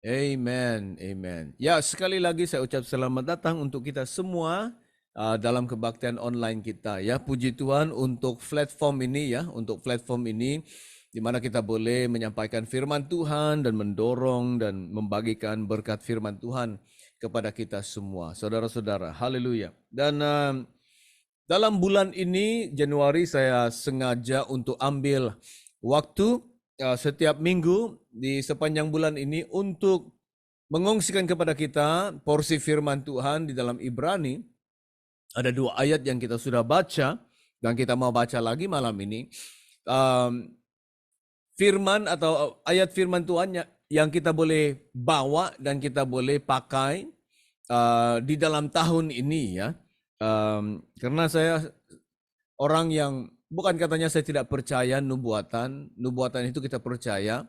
Amen, amen. Ya, sekali lagi saya ucap selamat datang untuk kita semua dalam kebaktian online kita. Ya, puji Tuhan untuk platform ini ya, untuk platform ini di mana kita boleh menyampaikan firman Tuhan dan mendorong dan membagikan berkat firman Tuhan kepada kita semua. Saudara-saudara, haleluya. Dan dalam bulan ini Januari saya sengaja untuk ambil waktu setiap minggu di sepanjang bulan ini untuk mengongsikan kepada kita porsi firman Tuhan di dalam Ibrani. Ada 2 ayat yang kita sudah baca dan kita mau baca lagi malam ini. Um, Firman atau ayat firman Tuhan yang kita boleh bawa dan kita boleh pakai di dalam tahun ini ya. Karena saya orang yang bukan katanya saya tidak percaya nubuatan itu kita percaya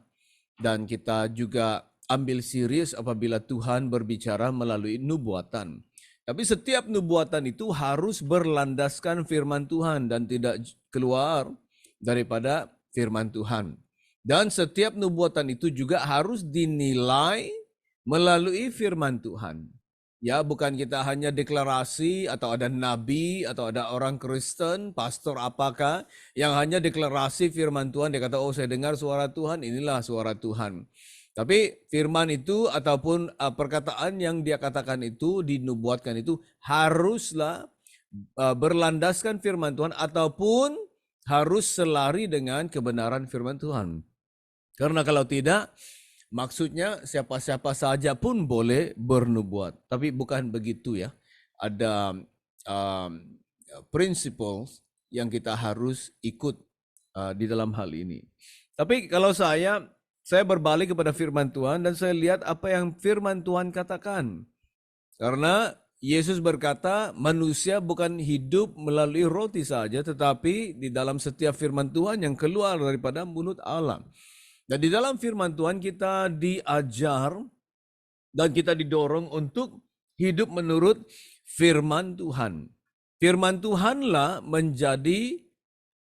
dan kita juga ambil serius apabila Tuhan berbicara melalui nubuatan. Tapi setiap nubuatan itu harus berlandaskan firman Tuhan dan tidak keluar daripada firman Tuhan. Dan setiap nubuatan itu juga harus dinilai melalui firman Tuhan. Ya, bukan kita hanya deklarasi atau ada nabi atau ada orang Kristen, pastor apakah yang hanya deklarasi firman Tuhan. Dia kata, oh saya dengar suara Tuhan, inilah suara Tuhan. Tapi firman itu ataupun perkataan yang dia katakan itu, dinubuatkan itu haruslah berlandaskan firman Tuhan ataupun harus selari dengan kebenaran firman Tuhan. Karena kalau tidak, maksudnya siapa-siapa saja pun boleh bernubuat. Tapi bukan begitu ya. Ada principles yang kita harus ikut di dalam hal ini. Tapi kalau saya berbalik kepada firman Tuhan dan saya lihat apa yang firman Tuhan katakan. Karena Yesus berkata, manusia bukan hidup melalui roti saja, tetapi di dalam setiap firman Tuhan yang keluar daripada mulut Allah. Dan di dalam firman Tuhan kita diajar dan kita didorong untuk hidup menurut firman Tuhan. Firman Tuhanlah menjadi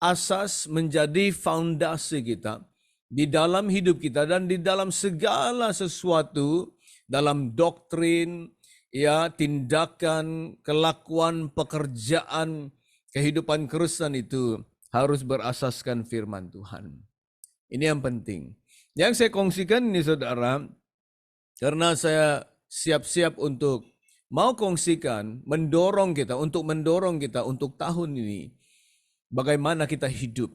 asas, menjadi fondasi kita di dalam hidup kita dan di dalam segala sesuatu, dalam doktrin, ya, tindakan, kelakuan, pekerjaan, kehidupan Kristen itu harus berasaskan firman Tuhan. Ini yang penting. Yang saya kongsikan ini saudara, karena saya siap-siap untuk mau kongsikan, mendorong kita untuk tahun ini, bagaimana kita hidup.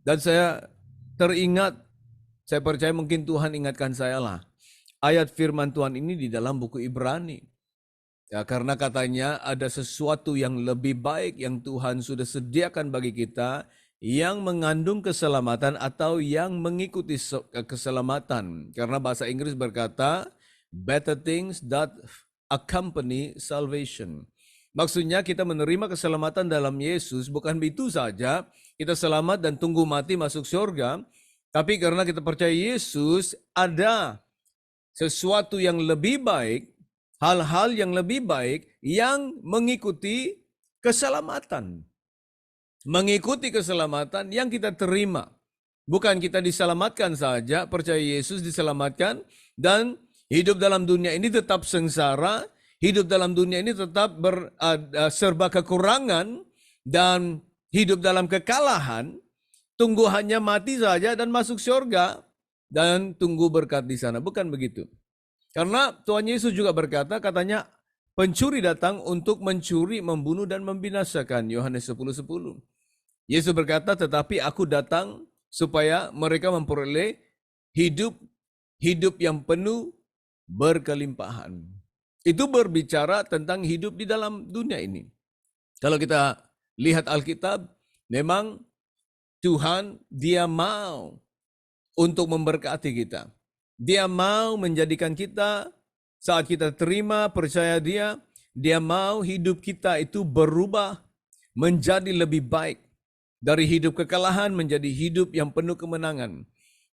Dan saya teringat, saya percaya mungkin Tuhan ingatkan saya lah, ayat firman Tuhan ini di dalam buku Ibrani. Ya, karena katanya ada sesuatu yang lebih baik yang Tuhan sudah sediakan bagi kita, yang mengandung keselamatan atau yang mengikuti keselamatan. Karena bahasa Inggris berkata, better things that accompany salvation. Maksudnya kita menerima keselamatan dalam Yesus, bukan itu saja, kita selamat dan tunggu mati masuk surga, tapi karena kita percaya Yesus, ada sesuatu yang lebih baik, hal-hal yang lebih baik yang mengikuti keselamatan. Mengikuti keselamatan yang kita terima. Bukan kita diselamatkan saja, percaya Yesus diselamatkan, dan hidup dalam dunia ini tetap sengsara, hidup dalam dunia ini tetap serba kekurangan, dan hidup dalam kekalahan, tunggu hanya mati saja dan masuk surga, dan tunggu berkat di sana. Bukan begitu. Karena Tuhan Yesus juga berkata, katanya, pencuri datang untuk mencuri, membunuh, dan membinasakan. Yohanes 10:10. Yesus berkata, tetapi aku datang supaya mereka memperoleh hidup yang penuh berkelimpahan. Itu berbicara tentang hidup di dalam dunia ini. Kalau kita lihat Alkitab, memang Tuhan dia mau untuk memberkati kita. Dia mau menjadikan kita saat kita terima percaya dia mau hidup kita itu berubah menjadi lebih baik. Dari hidup kekalahan menjadi hidup yang penuh kemenangan.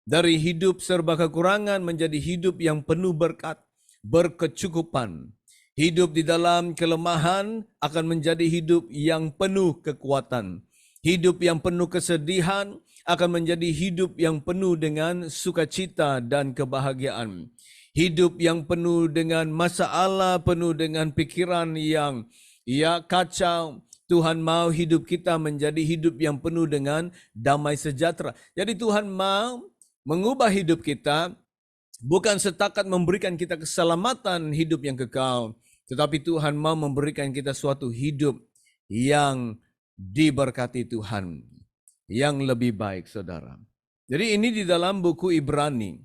Dari hidup serba kekurangan menjadi hidup yang penuh berkat, berkecukupan. Hidup di dalam kelemahan akan menjadi hidup yang penuh kekuatan. Hidup yang penuh kesedihan akan menjadi hidup yang penuh dengan sukacita dan kebahagiaan. hidup yang penuh dengan masalah, penuh dengan pikiran yang kacau. Tuhan mau hidup kita menjadi hidup yang penuh dengan damai sejahtera. Jadi Tuhan mau mengubah hidup kita, bukan setakat memberikan kita keselamatan hidup yang kekal, tetapi Tuhan mau memberikan kita suatu hidup yang diberkati Tuhan, yang lebih baik, saudara. Jadi ini di dalam buku Ibrani.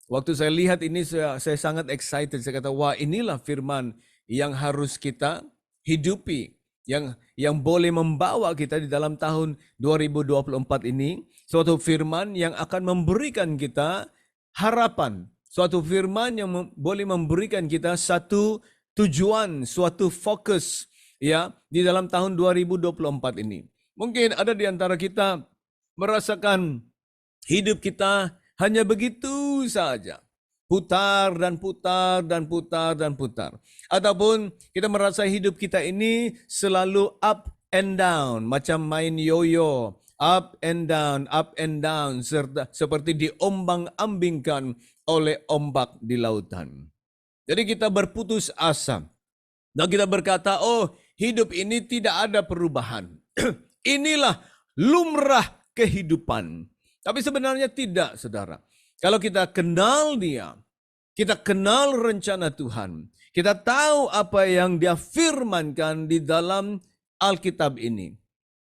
Waktu saya lihat ini, saya sangat excited. Saya kata, wah, inilah firman yang harus kita hidupi, yang boleh membawa kita di dalam tahun 2024 ini. Suatu firman yang akan memberikan kita harapan. Suatu firman yang boleh memberikan kita satu tujuan, suatu fokus ya di dalam tahun 2024 ini. Mungkin ada di antara kita merasakan hidup kita hanya begitu saja. Putar dan putar dan putar dan putar. Ataupun kita merasa hidup kita ini selalu up and down. Macam main yoyo. Up and down, seperti diombang-ambingkan oleh ombak di lautan. Jadi kita berputus asa. Dan kita berkata, oh, hidup ini tidak ada perubahan. Inilah lumrah kehidupan. Tapi sebenarnya tidak, saudara. Kalau kita kenal Dia, kita kenal rencana Tuhan, kita tahu apa yang Dia firmankan di dalam Alkitab ini,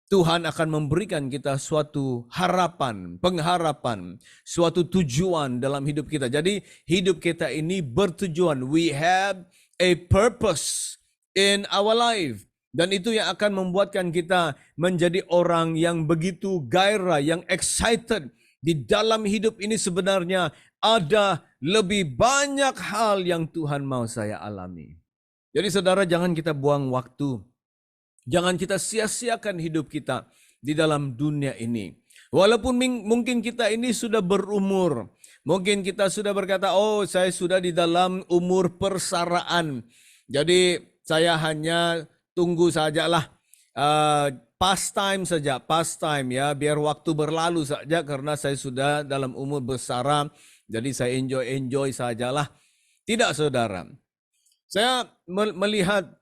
Tuhan akan memberikan kita suatu harapan, pengharapan, suatu tujuan dalam hidup kita. Jadi hidup kita ini bertujuan. We have a purpose in our life. Dan itu yang akan membuatkan kita menjadi orang yang begitu gairah, yang excited. Di dalam hidup ini sebenarnya ada lebih banyak hal yang Tuhan mau saya alami. Jadi saudara, jangan kita buang waktu. Jangan kita sia-siakan hidup kita di dalam dunia ini. Walaupun mungkin kita ini sudah berumur. Mungkin kita sudah berkata, oh, saya sudah di dalam umur persaraan. Jadi saya hanya tunggu sajalah. Pastime saja, pastime ya, biar waktu berlalu saja karena saya sudah dalam umur bersara, jadi saya enjoy sajalah. Tidak, saudara. Saya melihat,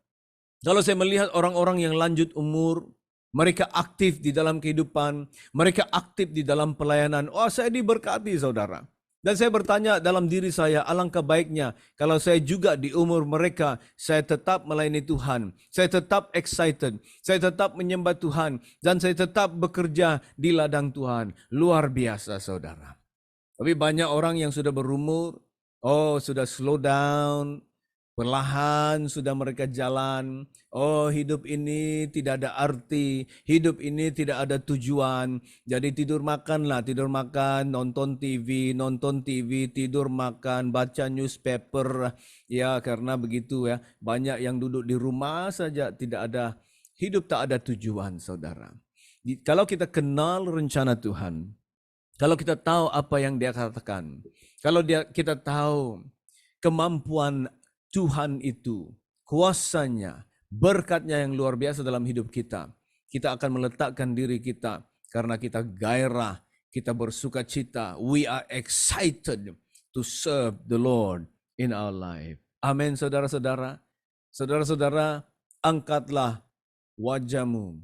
kalau saya melihat orang-orang yang lanjut umur, mereka aktif di dalam kehidupan, mereka aktif di dalam pelayanan. Oh, saya diberkati, saudara. Dan saya bertanya dalam diri saya, alangkah baiknya kalau saya juga di umur mereka, saya tetap melayani Tuhan, saya tetap excited, saya tetap menyembah Tuhan, dan saya tetap bekerja di ladang Tuhan. Luar biasa, saudara. Tapi banyak orang yang sudah berumur, oh, sudah slow down, perlahan sudah mereka jalan. Oh, hidup ini tidak ada arti, hidup ini tidak ada tujuan. Jadi tidur makan, nonton TV, tidur makan, baca newspaper. Ya, karena begitu ya. Banyak yang duduk di rumah saja, tidak ada hidup, tak ada tujuan, saudara. Kalau kita kenal rencana Tuhan, kalau kita tahu apa yang Dia katakan, kalau kita tahu kemampuan Tuhan itu, kuasanya, berkatnya yang luar biasa dalam hidup kita, kita akan meletakkan diri kita karena kita gairah, kita bersuka cita. We are excited to serve the Lord in our life. Amin, saudara-saudara. Saudara-saudara, angkatlah wajahmu,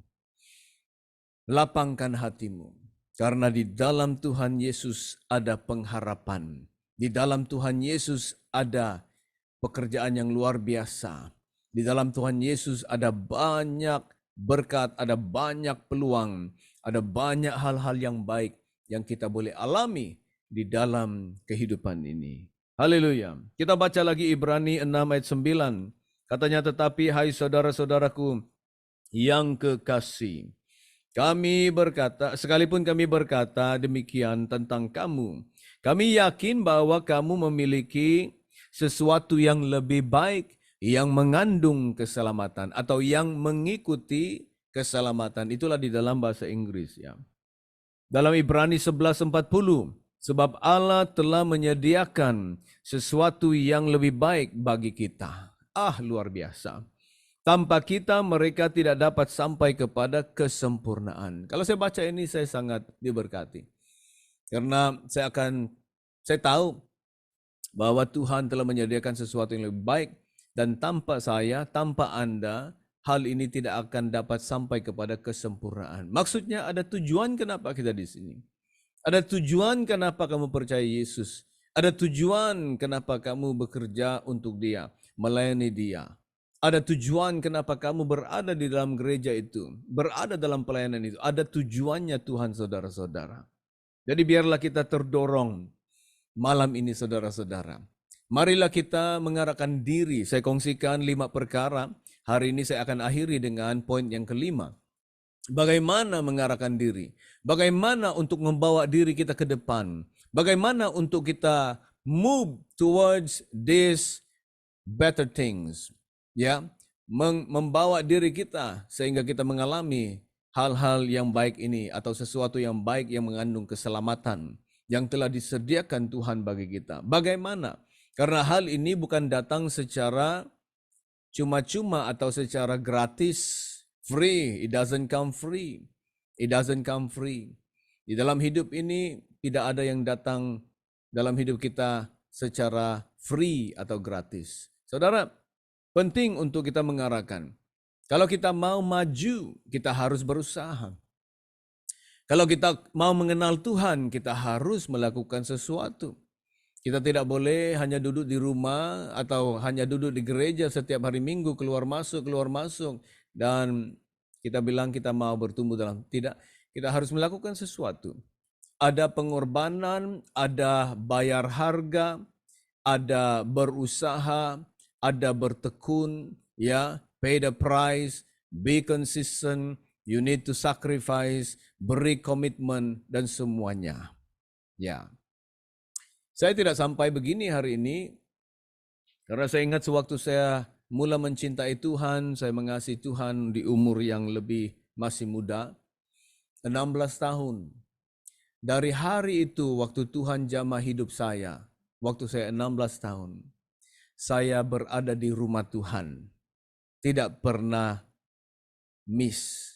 lapangkan hatimu, karena di dalam Tuhan Yesus ada pengharapan. Di dalam Tuhan Yesus ada pekerjaan yang luar biasa. Di dalam Tuhan Yesus ada banyak berkat, ada banyak peluang, ada banyak hal-hal yang baik yang kita boleh alami di dalam kehidupan ini. Haleluya. Kita baca lagi Ibrani 6 ayat 9. Katanya, tetapi hai saudara-saudaraku yang kekasih, kami berkata, sekalipun kami berkata demikian tentang kamu, kami yakin bahwa kamu memiliki sesuatu yang lebih baik, yang mengandung keselamatan atau yang mengikuti keselamatan. Itulah di dalam bahasa Inggris ya. Dalam Ibrani 11:40, sebab Allah telah menyediakan sesuatu yang lebih baik bagi kita. Luar biasa. Tanpa kita mereka tidak dapat sampai kepada kesempurnaan. Kalau saya baca ini saya sangat diberkati. Karena saya tahu bahwa Tuhan telah menyediakan sesuatu yang lebih baik, dan tanpa saya, tanpa Anda, hal ini tidak akan dapat sampai kepada kesempurnaan. Maksudnya ada tujuan kenapa kita di sini. Ada tujuan kenapa kamu percaya Yesus. Ada tujuan kenapa kamu bekerja untuk Dia, melayani Dia. Ada tujuan kenapa kamu berada di dalam gereja itu, berada dalam pelayanan itu. Ada tujuannya Tuhan, saudara-saudara. Jadi biarlah kita terdorong malam ini, saudara-saudara. Marilah kita mengarahkan diri. Saya kongsikan 5 perkara. Hari ini saya akan akhiri dengan poin yang kelima. Bagaimana mengarahkan diri? Bagaimana untuk membawa diri kita ke depan? Bagaimana untuk kita move towards these better things? Ya, membawa diri kita sehingga kita mengalami hal-hal yang baik ini atau sesuatu yang baik yang mengandung keselamatan yang telah disediakan Tuhan bagi kita. Bagaimana? Karena hal ini bukan datang secara cuma-cuma atau secara gratis, free. It doesn't come free. It doesn't come free. Di dalam hidup ini tidak ada yang datang dalam hidup kita secara free atau gratis. Saudara, penting untuk kita mengarahkan. Kalau kita mau maju, kita harus berusaha. Kalau kita mau mengenal Tuhan, kita harus melakukan sesuatu. Kita tidak boleh hanya duduk di rumah atau hanya duduk di gereja setiap hari Minggu, keluar masuk, dan kita bilang kita mau bertumbuh dalam. Tidak, kita harus melakukan sesuatu. Ada pengorbanan, ada bayar harga, ada berusaha, ada bertekun, ya, pay the price, be consistent, you need to sacrifice, beri komitmen, dan semuanya. Ya. Saya tidak sampai begini hari ini, karena saya ingat sewaktu saya mula mencintai Tuhan, saya mengasihi Tuhan di umur yang lebih masih muda, 16 tahun. Dari hari itu, waktu Tuhan jamah hidup saya, waktu saya 16 tahun, saya berada di rumah Tuhan. Tidak pernah miss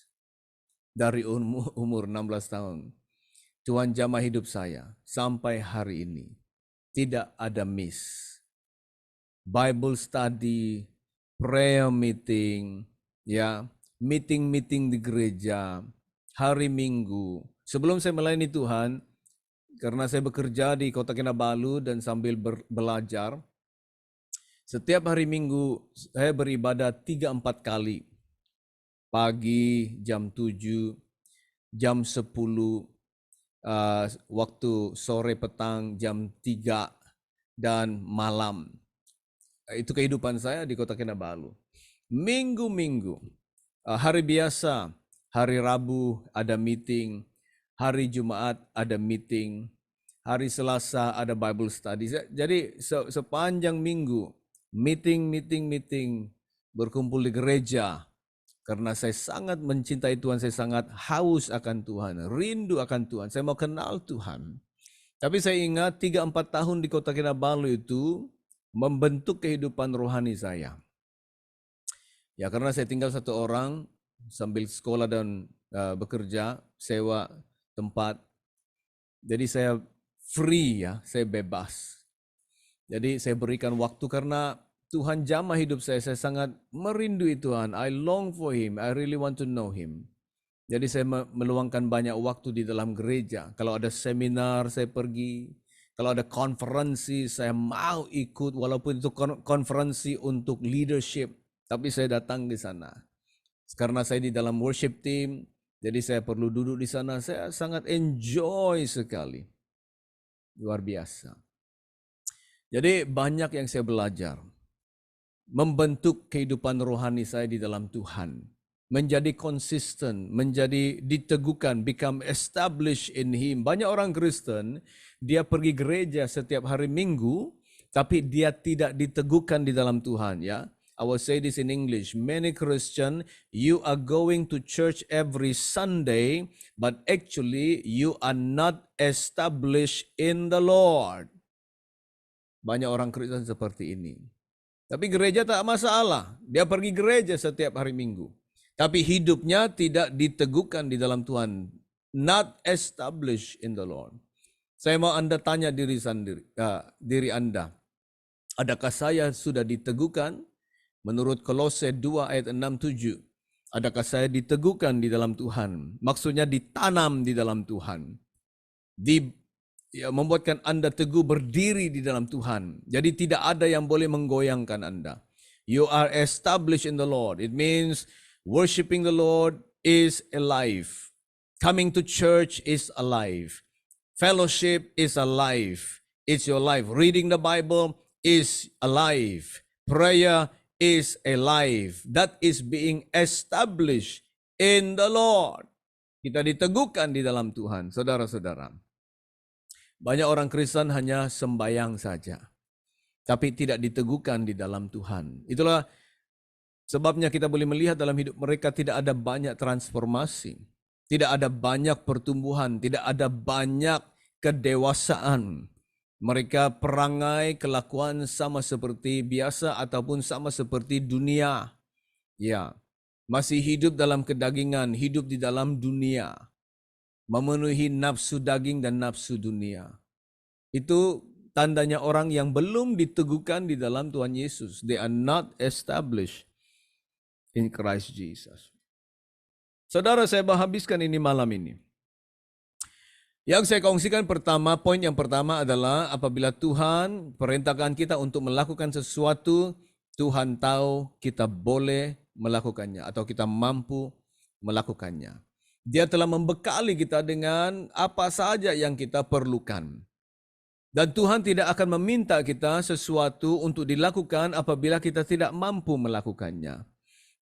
dari umur 16 tahun. Tuhan jamah hidup saya sampai hari ini. Tidak ada miss. Bible study, prayer meeting, ya, meeting di gereja, hari Minggu. Sebelum saya melayani Tuhan, karena saya bekerja di Kota Kinabalu dan sambil belajar, setiap hari Minggu saya beribadah 3-4 kali. Pagi jam 7, jam 10, waktu sore petang jam 3, dan malam. Itu kehidupan saya di Kota Kinabalu. Minggu-minggu, hari biasa, hari Rabu ada meeting, hari Jumat ada meeting, hari Selasa ada Bible study. Jadi sepanjang minggu, meeting, berkumpul di gereja. Karena saya sangat mencintai Tuhan, saya sangat haus akan Tuhan, rindu akan Tuhan, saya mau kenal Tuhan. Tapi saya ingat 3-4 tahun di Kota Kinabalu itu membentuk kehidupan rohani saya. Ya, karena saya tinggal satu orang sambil sekolah dan bekerja, sewa tempat. Jadi saya free, ya, saya bebas. Jadi saya berikan waktu karena Tuhan jamah hidup saya sangat merindui Tuhan. I long for Him, I really want to know Him. Jadi saya meluangkan banyak waktu di dalam gereja. Kalau ada seminar saya pergi. Kalau ada konferensi saya mau ikut. Walaupun itu konferensi untuk leadership. Tapi saya datang di sana. Karena saya di dalam worship team. Jadi saya perlu duduk di sana. Saya sangat enjoy sekali. Luar biasa. Jadi banyak yang saya belajar. Membentuk kehidupan rohani saya di dalam Tuhan. Menjadi konsisten, menjadi diteguhkan, become established in Him. Banyak orang Kristen, dia pergi gereja setiap hari Minggu, tapi dia tidak diteguhkan di dalam Tuhan. Ya, I will say this in English. Many Christian, you are going to church every Sunday, but actually you are not established in the Lord. Banyak orang Kristen seperti ini. Tapi gereja tak masalah. Dia pergi gereja setiap hari Minggu. Tapi hidupnya tidak diteguhkan di dalam Tuhan. Not established in the Lord. Saya mau Anda tanya diri Anda. Adakah saya sudah diteguhkan? Menurut Kolose 2 ayat 6-7. Adakah saya diteguhkan di dalam Tuhan? Maksudnya ditanam di dalam Tuhan. Membuatkan Anda teguh berdiri di dalam Tuhan. Jadi tidak ada yang boleh menggoyangkan Anda. You are established in the Lord. It means worshiping the Lord is alive. Coming to church is alive. Fellowship is alive. It's your life. Reading the Bible is alive. Prayer is alive. That is being established in the Lord. Kita diteguhkan di dalam Tuhan, saudara-saudara. Banyak orang Kristen hanya sembayang saja, tapi tidak diteguhkan di dalam Tuhan. Itulah sebabnya kita boleh melihat dalam hidup mereka tidak ada banyak transformasi, tidak ada banyak pertumbuhan, tidak ada banyak kedewasaan. Mereka perangai kelakuan sama seperti biasa ataupun sama seperti dunia. Ya, masih hidup dalam kedagingan, hidup di dalam dunia. Memenuhi nafsu daging dan nafsu dunia. Itu tandanya orang yang belum diteguhkan di dalam Tuhan Yesus. They are not established in Christ Jesus. Saudara, saya habiskan ini malam ini. Yang saya kongsikan poin yang pertama adalah apabila Tuhan perintahkan kita untuk melakukan sesuatu, Tuhan tahu kita boleh melakukannya atau kita mampu melakukannya. Dia telah membekali kita dengan apa saja yang kita perlukan. Dan Tuhan tidak akan meminta kita sesuatu untuk dilakukan apabila kita tidak mampu melakukannya.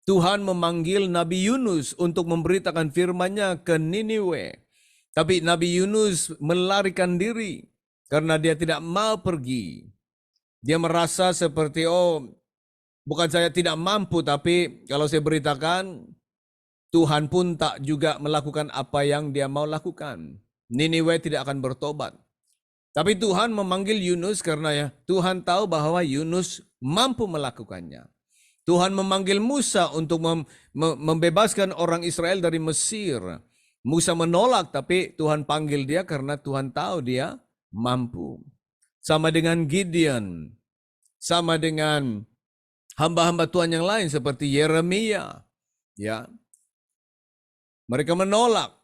Tuhan memanggil Nabi Yunus untuk memberitakan firman-Nya ke Niniwe. Tapi Nabi Yunus melarikan diri karena dia tidak mau pergi. Dia merasa seperti, bukan saya tidak mampu, tapi kalau saya beritakan, Tuhan pun tak juga melakukan apa yang dia mau lakukan. Niniwe tidak akan bertobat. Tapi Tuhan memanggil Yunus karena Tuhan tahu bahwa Yunus mampu melakukannya. Tuhan memanggil Musa untuk membebaskan orang Israel dari Mesir. Musa menolak, tapi Tuhan panggil dia karena Tuhan tahu dia mampu. Sama dengan Gideon, sama dengan hamba-hamba Tuhan yang lain seperti Yeremia. Ya, mereka menolak,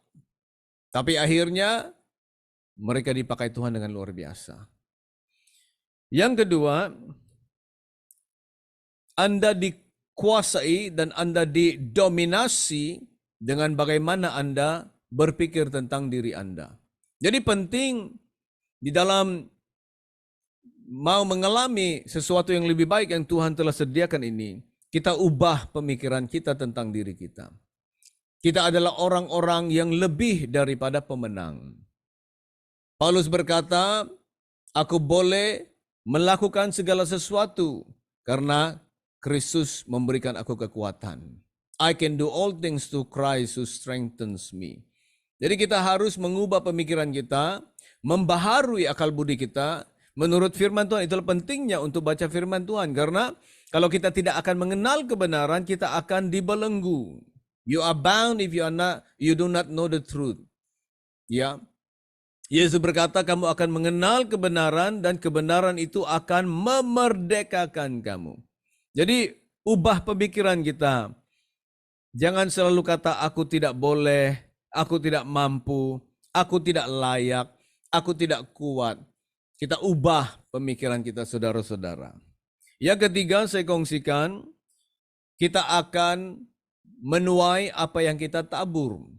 tapi akhirnya mereka dipakai Tuhan dengan luar biasa. Yang kedua, Anda dikuasai dan Anda didominasi dengan bagaimana Anda berpikir tentang diri Anda. Jadi penting di dalam mau mengalami sesuatu yang lebih baik yang Tuhan telah sediakan ini, kita ubah pemikiran kita tentang diri kita. Kita adalah orang-orang yang lebih daripada pemenang. Paulus berkata, aku boleh melakukan segala sesuatu karena Kristus memberikan aku kekuatan. I can do all things through Christ who strengthens me. Jadi kita harus mengubah pemikiran kita, membaharui akal budi kita. Menurut firman Tuhan, itulah pentingnya untuk baca firman Tuhan. Karena kalau kita tidak akan mengenal kebenaran, kita akan dibelenggu. You are bound if you do not know the truth. Ya, Yesus berkata, kamu akan mengenal kebenaran dan kebenaran itu akan memerdekakan kamu. Jadi ubah pemikiran kita. Jangan selalu kata aku tidak boleh, aku tidak mampu, aku tidak layak, aku tidak kuat. Kita ubah pemikiran kita, saudara-saudara. Yang ketiga saya kongsikan, kita akan menuai apa yang kita tabur.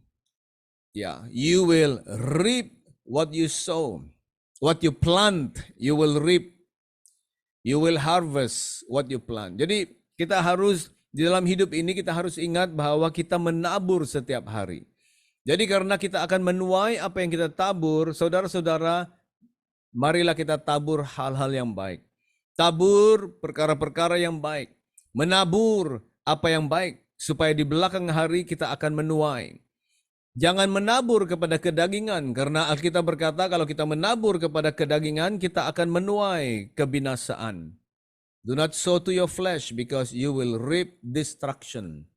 Ya, you will reap what you sow. What you plant, you will reap. You will harvest what you plant. Jadi kita harus di dalam hidup ini kita harus ingat bahwa kita menabur setiap hari. Jadi karena kita akan menuai apa yang kita tabur, saudara-saudara, marilah kita tabur hal-hal yang baik. Tabur perkara-perkara yang baik. Menabur apa yang baik, supaya di belakang hari kita akan menuai. Jangan menabur kepada kedagingan, karena Alkitab berkata kalau kita menabur kepada kedagingan, kita akan menuai kebinasaan. Do not sow to your flesh because you will reap destruction.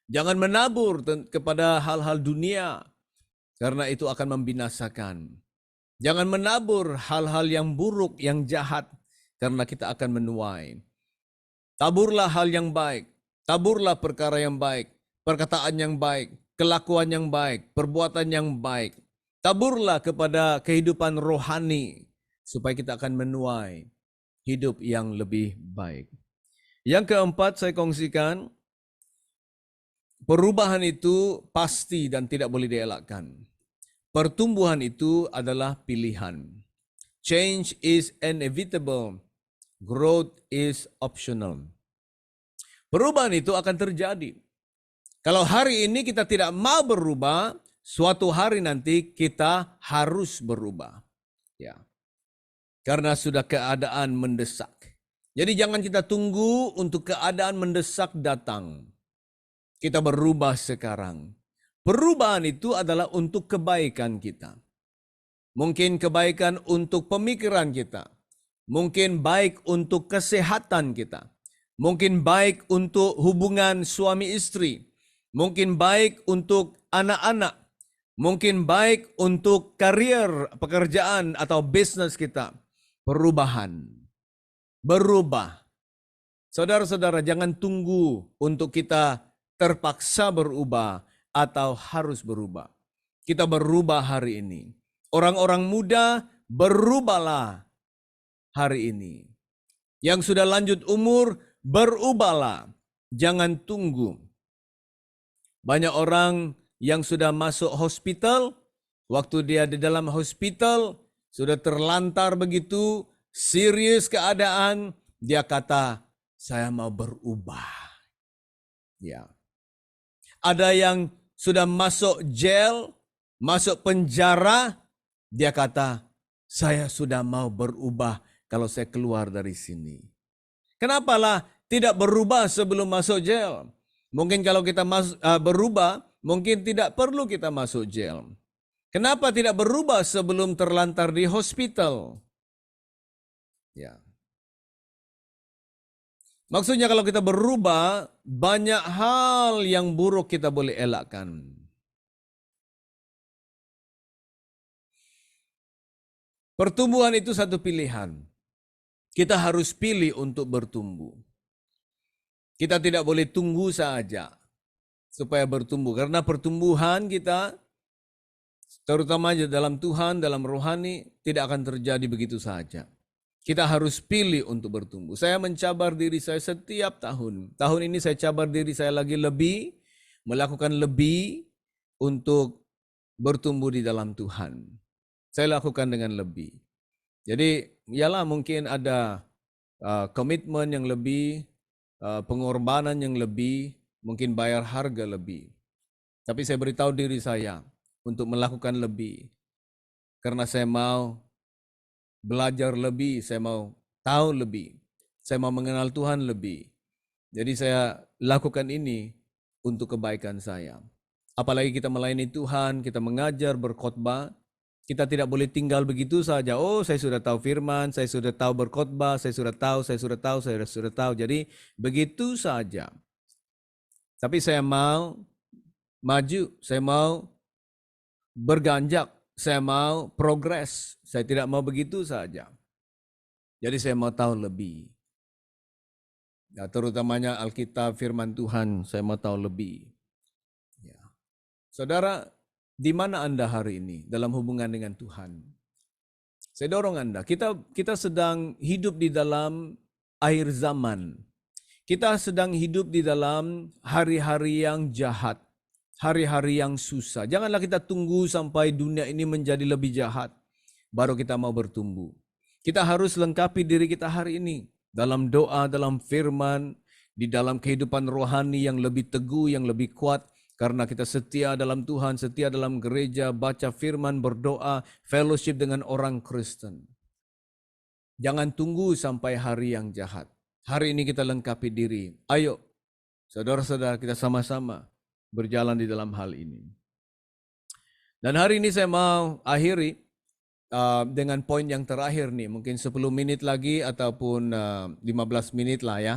Jangan menabur kepada hal-hal dunia karena itu akan membinasakan. Jangan menabur hal-hal yang buruk, yang jahat karena kita akan menuai. Taburlah hal yang baik, taburlah perkara yang baik, perkataan yang baik, kelakuan yang baik, perbuatan yang baik. Taburlah kepada kehidupan rohani supaya kita akan menuai hidup yang lebih baik. Yang keempat saya kongsikan, perubahan itu pasti dan tidak boleh dielakkan. Pertumbuhan itu adalah pilihan. Change is inevitable. Growth is optional. Perubahan itu akan terjadi. Kalau hari ini kita tidak mau berubah, suatu hari nanti kita harus berubah. Ya. Karena sudah keadaan mendesak. Jadi jangan kita tunggu untuk keadaan mendesak datang. Kita berubah sekarang. Perubahan itu adalah untuk kebaikan kita. Mungkin kebaikan untuk pemikiran kita. Mungkin baik untuk kesehatan kita. Mungkin baik untuk hubungan suami istri. Mungkin baik untuk anak-anak. Mungkin baik untuk karier, pekerjaan atau bisnis kita. Perubahan. Berubah. Saudara-saudara, jangan tunggu untuk kita terpaksa berubah atau harus berubah. Kita berubah hari ini. Orang-orang muda, berubahlah hari ini. Yang sudah lanjut umur, berubahlah. Jangan tunggu. Banyak orang yang sudah masuk hospital, waktu dia di dalam hospital, sudah terlantar begitu, serius keadaan, dia kata, saya mau berubah. Ya. Ada yang sudah masuk jail, masuk penjara, dia kata, saya sudah mau berubah kalau saya keluar dari sini. Kenapalah tidak berubah sebelum masuk jail? Mungkin kalau kita berubah, mungkin tidak perlu kita masuk jail. Kenapa tidak berubah sebelum terlantar di hospital? Ya. Maksudnya kalau kita berubah, banyak hal yang buruk kita boleh elakkan. Pertumbuhan itu satu pilihan. Kita harus pilih untuk bertumbuh. Kita tidak boleh tunggu saja supaya bertumbuh. Karena pertumbuhan kita, terutama dalam Tuhan, dalam rohani, tidak akan terjadi begitu saja. Kita harus pilih untuk bertumbuh. Saya mencabar diri saya setiap tahun. Tahun ini saya cabar diri saya lagi lebih, melakukan lebih untuk bertumbuh di dalam Tuhan. Saya lakukan dengan lebih. Jadi, ialah mungkin ada komitmen yang lebih, pengorbanan yang lebih, mungkin bayar harga lebih. Tapi saya beritahu diri saya untuk melakukan lebih. Karena saya mau belajar lebih, saya mau tahu lebih, saya mau mengenal Tuhan lebih. Jadi saya lakukan ini untuk kebaikan saya. Apalagi kita melayani Tuhan, kita mengajar, berkhotbah, kita tidak boleh tinggal begitu saja. Oh, saya sudah tahu firman, saya sudah tahu berkhotbah, saya sudah tahu. Jadi begitu saja. Tapi saya mau maju, saya mau berganjak, saya mau progres. Saya tidak mau begitu saja. Jadi saya mau tahu lebih. Ya, terutamanya Alkitab, firman Tuhan, saya mau tahu lebih. Ya. Saudara, di mana Anda hari ini dalam hubungan dengan Tuhan? Saya dorong Anda, kita sedang hidup di dalam akhir zaman. Kita sedang hidup di dalam hari-hari yang jahat. Hari-hari yang susah. Janganlah kita tunggu sampai dunia ini menjadi lebih jahat. Baru kita mau bertumbuh. Kita harus lengkapi diri kita hari ini. Dalam doa, dalam firman, di dalam kehidupan rohani yang lebih teguh, yang lebih kuat. Karena kita setia dalam Tuhan, setia dalam gereja, baca firman, berdoa, fellowship dengan orang Kristen. Jangan tunggu sampai hari yang jahat. Hari ini kita lengkapi diri. Ayo, saudara-saudara, kita sama-sama berjalan di dalam hal ini. Dan hari ini saya mau akhiri dengan poin yang terakhir nih, mungkin 10 menit lagi ataupun 15 menit lah ya.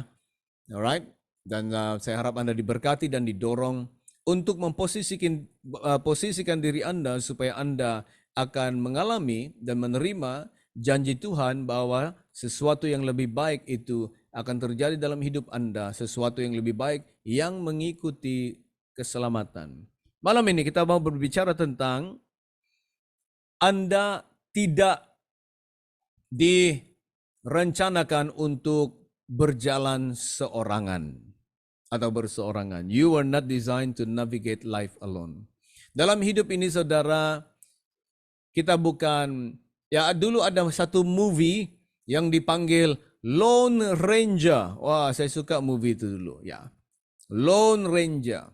Alright? Dan saya harap Anda diberkati dan didorong untuk memposisikan diri Anda supaya Anda akan mengalami dan menerima janji Tuhan bahwa sesuatu yang lebih baik itu akan terjadi dalam hidup Anda, sesuatu yang lebih baik yang mengikuti keselamatan. Malam ini kita mau berbicara tentang Anda tidak direncanakan untuk berjalan seorangan atau berseorangan. You were not designed to navigate life alone. Dalam hidup ini saudara, kita bukan, ya dulu ada satu movie yang dipanggil Lone Ranger. Wah, saya suka movie itu dulu, ya. Lone Ranger.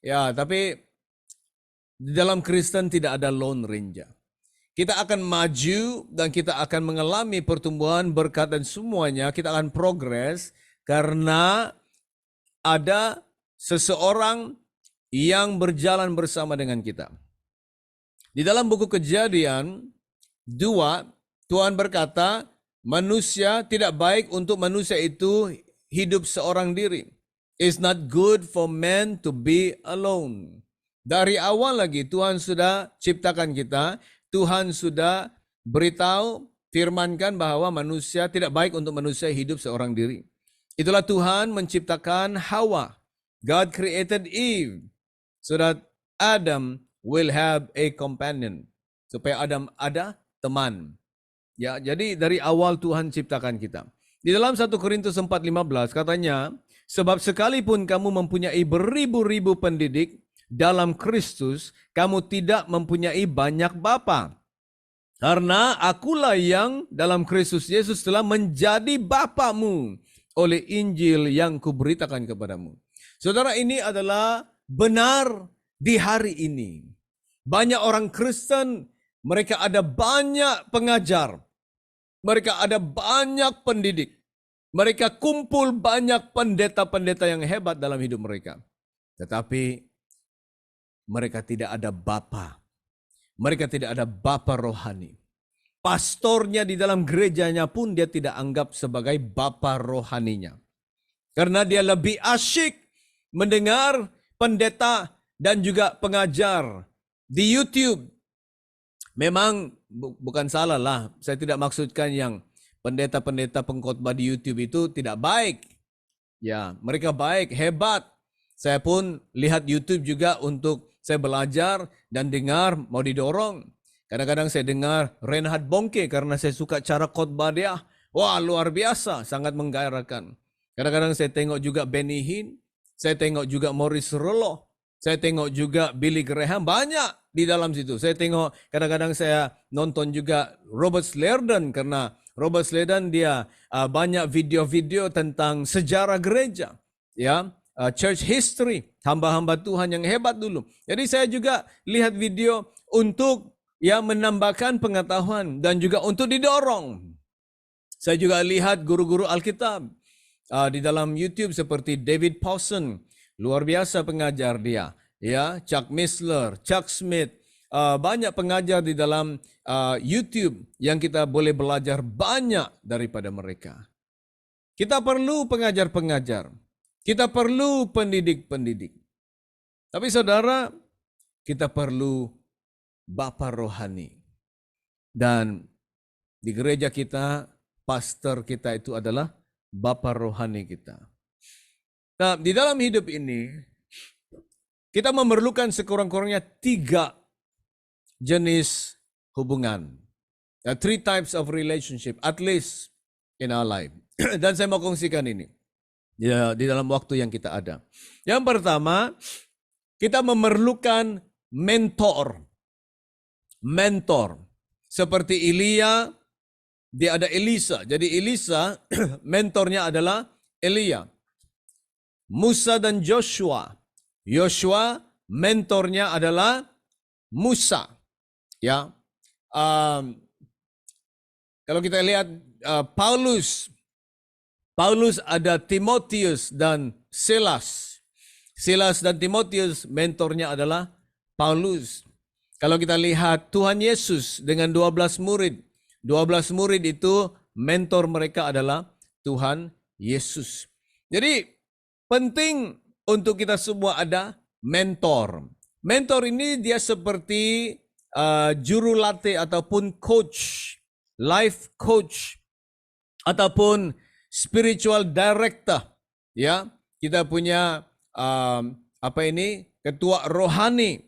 Ya, tapi di dalam Kristen tidak ada Lone Ranger. Kita akan maju dan kita akan mengalami pertumbuhan, berkat dan semuanya. Kita akan progres karena ada seseorang yang berjalan bersama dengan kita. Di dalam buku Kejadian 2, Tuhan berkata, manusia tidak baik untuk manusia itu hidup seorang diri. It's not good for man to be alone. Dari awal lagi Tuhan sudah ciptakan kita, Tuhan sudah beritahu, firmankan bahwa manusia tidak baik untuk manusia hidup seorang diri. Itulah Tuhan menciptakan Hawa. God created Eve so that Adam will have a companion. Supaya Adam ada teman. Ya, jadi dari awal Tuhan ciptakan kita. Di dalam 1 Korintus 4:15 katanya, sebab sekalipun kamu mempunyai beribu-ribu pendidik, dalam Kristus, kamu tidak mempunyai banyak bapa. Karena akulah yang dalam Kristus Yesus telah menjadi bapamu oleh Injil yang kuberitakan kepadamu. Saudara, ini adalah benar di hari ini. Banyak orang Kristen, mereka ada banyak pengajar. Mereka ada banyak pendidik. Mereka kumpul banyak pendeta-pendeta yang hebat dalam hidup mereka. Tetapi mereka tidak ada bapa. Mereka tidak ada bapa rohani. Pastornya di dalam gerejanya pun dia tidak anggap sebagai bapa rohaninya. Karena dia lebih asyik mendengar pendeta dan juga pengajar di YouTube. Memang bukan salah lah. Saya tidak maksudkan yang pendeta-pendeta pengkhotbah di YouTube itu tidak baik. Ya, mereka baik, hebat. Saya pun lihat YouTube juga untuk saya belajar dan dengar, mau didorong. Kadang-kadang saya dengar Reinhard Bonnke karena saya suka cara khotbah dia. Wah, luar biasa, sangat menggairahkan. Kadang-kadang saya tengok juga Benny Hinn, saya tengok juga Morris Cerullo, saya tengok juga Billy Graham, banyak di dalam situ. Saya tengok, kadang-kadang saya nonton juga Robert Liardon karena Robert Liardon dia banyak video-video tentang sejarah gereja, ya. Church history, hamba-hamba Tuhan yang hebat dulu. Jadi saya juga lihat video untuk menambahkan pengetahuan dan juga untuk didorong. Saya juga lihat guru-guru Alkitab di dalam YouTube seperti David Pawson, luar biasa pengajar dia. Ya, Chuck Missler, Chuck Smith, banyak pengajar di dalam YouTube yang kita boleh belajar banyak daripada mereka. Kita perlu pengajar-pengajar. Kita perlu pendidik-pendidik. Tapi saudara, kita perlu bapa rohani. Dan di gereja kita, pastor kita itu adalah bapa rohani kita. Nah, di dalam hidup ini, kita memerlukan sekurang-kurangnya 3 jenis hubungan. 3 types of relationship, at least in our life. Dan saya mau kongsikan ini. Ya, di dalam waktu yang kita ada. Yang pertama, kita memerlukan mentor. Mentor. Seperti Elia, dia ada Elisa. Jadi Elisa, mentornya adalah Elia. Musa dan Joshua. Joshua, mentornya adalah Musa. Ya, kalau kita lihat Paulus ada Timotius dan Silas. Silas dan Timotius mentornya adalah Paulus. Kalau kita lihat Tuhan Yesus dengan 12 murid. 12 murid itu mentor mereka adalah Tuhan Yesus. Jadi penting untuk kita semua ada mentor. Mentor ini dia seperti juru latih ataupun coach, life coach, ataupun spiritual director. Ya, kita punya ketua rohani,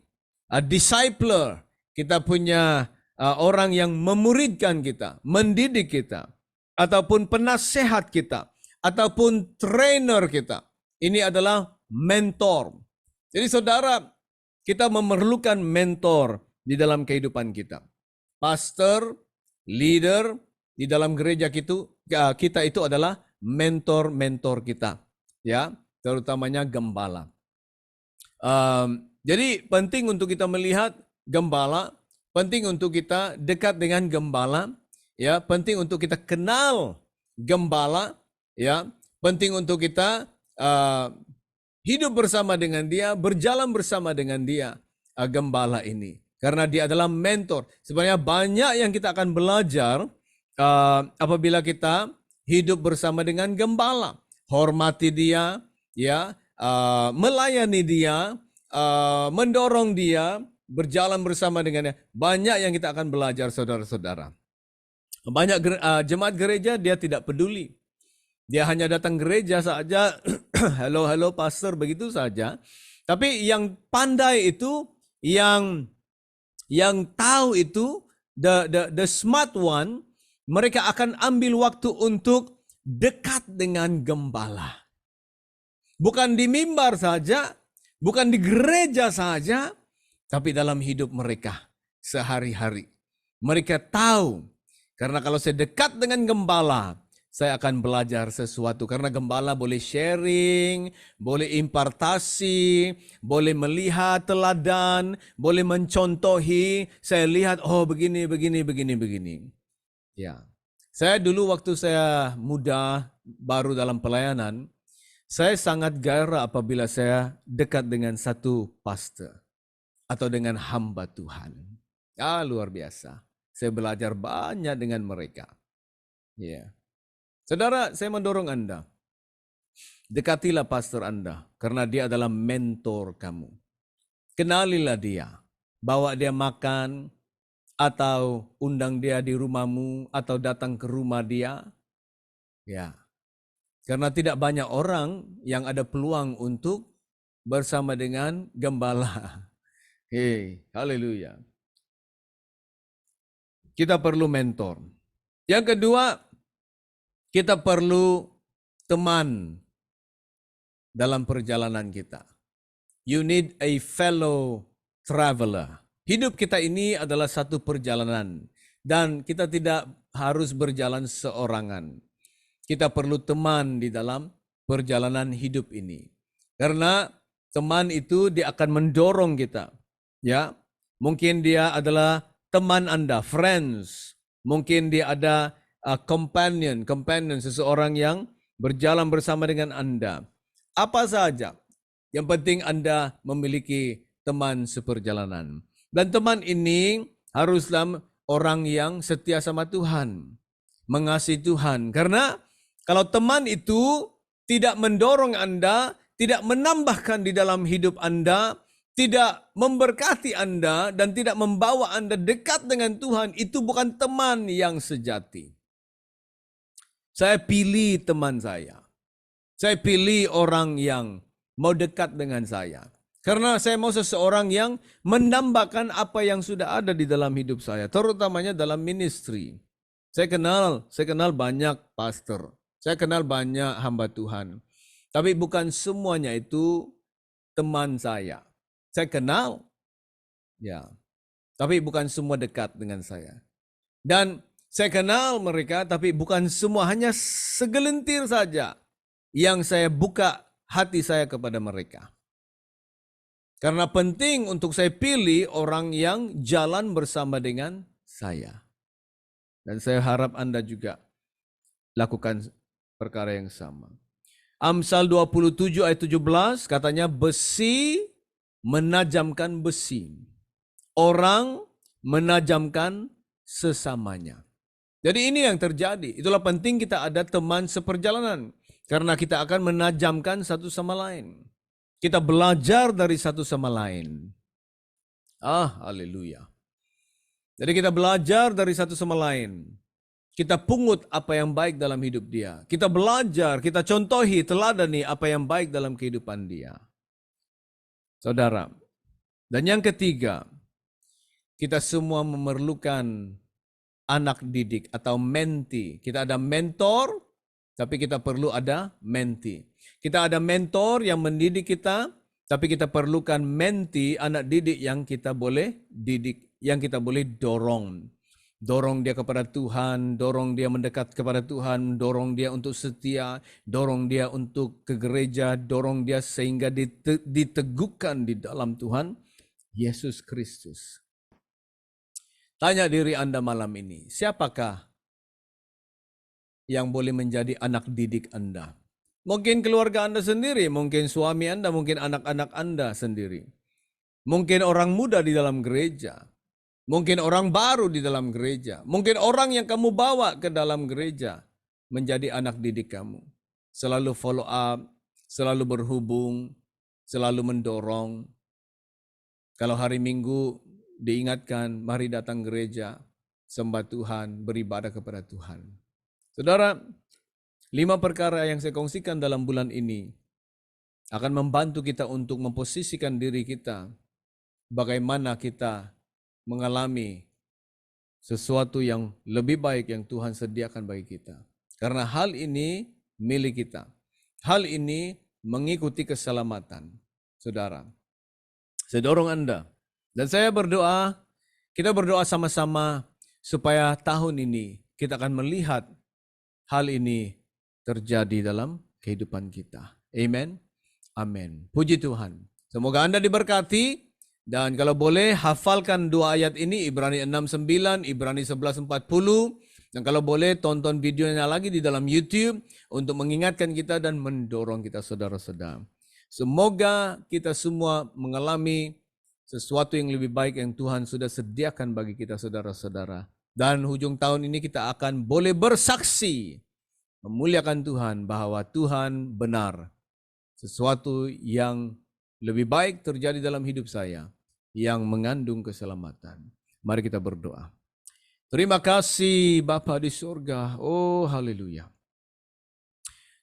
discipler. Kita punya orang yang memuridkan kita, mendidik kita, ataupun penasehat kita, ataupun trainer kita. Ini adalah mentor. Jadi saudara, kita memerlukan mentor di dalam kehidupan kita. Pastor, leader di dalam gereja kita itu adalah mentor-mentor kita, ya, terutamanya gembala. Jadi penting untuk kita melihat gembala, penting untuk kita dekat dengan gembala, ya, penting untuk kita kenal gembala, ya, penting untuk kita hidup bersama dengan dia, berjalan bersama dengan dia, gembala ini, karena dia adalah mentor. Sebenarnya banyak yang kita akan belajar apabila kita hidup bersama dengan gembala, hormati dia, ya, melayani dia, mendorong dia, berjalan bersama dengannya. Banyak yang kita akan belajar, saudara-saudara. Banyak jemaat gereja dia tidak peduli. Dia hanya datang gereja saja, halo pastor, begitu saja. Tapi yang pandai itu, yang tahu itu, the smart one, mereka akan ambil waktu untuk dekat dengan gembala. Bukan di mimbar saja, bukan di gereja saja, tapi dalam hidup mereka sehari-hari. Mereka tahu, karena kalau saya dekat dengan gembala, saya akan belajar sesuatu. Karena gembala boleh sharing, boleh impartasi, boleh melihat teladan, boleh mencontohi. Saya lihat, oh begini. Ya, saya dulu waktu saya muda, baru dalam pelayanan, saya sangat gairah apabila saya dekat dengan satu pastor atau dengan hamba Tuhan. Luar biasa. Saya belajar banyak dengan mereka. Ya. Saudara, saya mendorong Anda, dekatilah pastor Anda karena dia adalah mentor kamu. Kenalilah dia, bawa dia makan atau undang dia di rumahmu atau datang ke rumah dia. Ya. Karena tidak banyak orang yang ada peluang untuk bersama dengan gembala. Haleluya. Kita perlu mentor. Yang kedua, kita perlu teman dalam perjalanan kita. You need a fellow traveler. Hidup kita ini adalah satu perjalanan dan kita tidak harus berjalan seorangan. Kita perlu teman di dalam perjalanan hidup ini. Karena teman itu dia akan mendorong kita. Ya, mungkin dia adalah teman Anda, friends. Mungkin dia ada companion, seseorang yang berjalan bersama dengan Anda. Apa saja, yang penting Anda memiliki teman seperjalanan. Dan teman ini haruslah orang yang setia sama Tuhan, mengasihi Tuhan. Karena kalau teman itu tidak mendorong Anda, tidak menambahkan di dalam hidup Anda, tidak memberkati Anda, dan tidak membawa Anda dekat dengan Tuhan, itu bukan teman yang sejati. Saya pilih teman saya. Saya pilih orang yang mau dekat dengan saya. Karena saya mau seseorang yang menambahkan apa yang sudah ada di dalam hidup saya, terutamanya dalam ministry. Saya kenal banyak pastor. Saya kenal banyak hamba Tuhan. Tapi bukan semuanya itu teman saya. Saya kenal, ya. Tapi bukan semua dekat dengan saya. Dan saya kenal mereka, tapi bukan semua, hanya segelintir saja yang saya buka hati saya kepada mereka. Karena penting untuk saya pilih orang yang jalan bersama dengan saya. Dan saya harap Anda juga lakukan perkara yang sama. Amsal 27 ayat 17 katanya besi menajamkan besi. Orang menajamkan sesamanya. Jadi ini yang terjadi. Itulah penting kita ada teman seperjalanan. Karena kita akan menajamkan satu sama lain. Kita belajar dari satu sama lain. Haleluya. Jadi kita belajar dari satu sama lain. Kita pungut apa yang baik dalam hidup dia. Kita belajar, kita contohi, teladani apa yang baik dalam kehidupan dia. Saudara. Dan yang ketiga, kita semua memerlukan anak didik atau menti. Kita ada mentor, tapi kita perlu ada menti. Kita ada mentor yang mendidik kita, tapi kita perlukan menti, anak didik yang kita boleh didik, yang kita boleh dorong. Dorong dia kepada Tuhan, dorong dia mendekat kepada Tuhan, dorong dia untuk setia, dorong dia untuk ke gereja, dorong dia sehingga diteguhkan di dalam Tuhan Yesus Kristus. Tanya diri Anda malam ini, siapakah yang boleh menjadi anak didik Anda? Mungkin keluarga Anda sendiri, mungkin suami Anda, mungkin anak-anak Anda sendiri. Mungkin orang muda di dalam gereja. Mungkin orang baru di dalam gereja. Mungkin orang yang kamu bawa ke dalam gereja menjadi anak didik kamu. Selalu follow up, selalu berhubung, selalu mendorong. Kalau hari Minggu diingatkan, mari datang gereja, sembah Tuhan, beribadah kepada Tuhan. Saudara, 5 perkara yang saya kongsikan dalam bulan ini akan membantu kita untuk memposisikan diri kita bagaimana kita mengalami sesuatu yang lebih baik yang Tuhan sediakan bagi kita. Karena hal ini milik kita. Hal ini mengikuti keselamatan. Saudara, saya dorong Anda. Dan saya berdoa, kita berdoa sama-sama supaya tahun ini kita akan melihat hal ini terjadi dalam kehidupan kita. Amen. Amin. Puji Tuhan. Semoga Anda diberkati. Dan kalau boleh hafalkan 2 ayat ini, Ibrani 6:9, Ibrani 11:40. Dan kalau boleh tonton videonya lagi di dalam YouTube untuk mengingatkan kita dan mendorong kita saudara-saudara. Semoga kita semua mengalami sesuatu yang lebih baik yang Tuhan sudah sediakan bagi kita saudara-saudara. Dan hujung tahun ini kita akan boleh bersaksi, memuliakan Tuhan bahwa Tuhan benar. Sesuatu yang lebih baik terjadi dalam hidup saya yang mengandung keselamatan. Mari kita berdoa. Terima kasih Bapa di surga. Oh haleluya.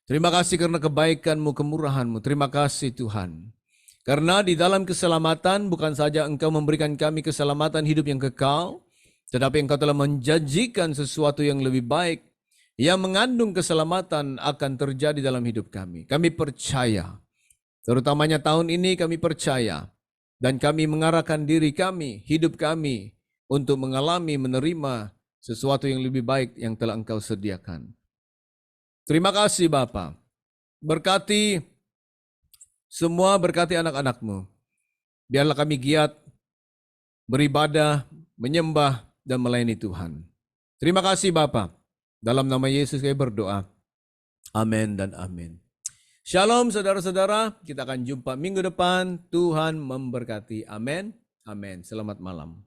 Terima kasih karena kebaikan-Mu, kemurahan-Mu. Terima kasih Tuhan. Karena di dalam keselamatan bukan saja Engkau memberikan kami keselamatan hidup yang kekal, tetapi Engkau telah menjanjikan sesuatu yang lebih baik yang mengandung keselamatan akan terjadi dalam hidup kami. Kami percaya. Terutamanya tahun ini kami percaya dan kami mengarahkan diri kami, hidup kami untuk mengalami, menerima sesuatu yang lebih baik yang telah Engkau sediakan. Terima kasih Bapa. Berkati semua, berkati anak-anak-Mu. Biarlah kami giat beribadah, menyembah dan melayani Tuhan. Terima kasih Bapa. Dalam nama Yesus kami berdoa. Amin dan amin. Shalom saudara-saudara, kita akan jumpa minggu depan. Tuhan memberkati. Amin. Amin. Selamat malam.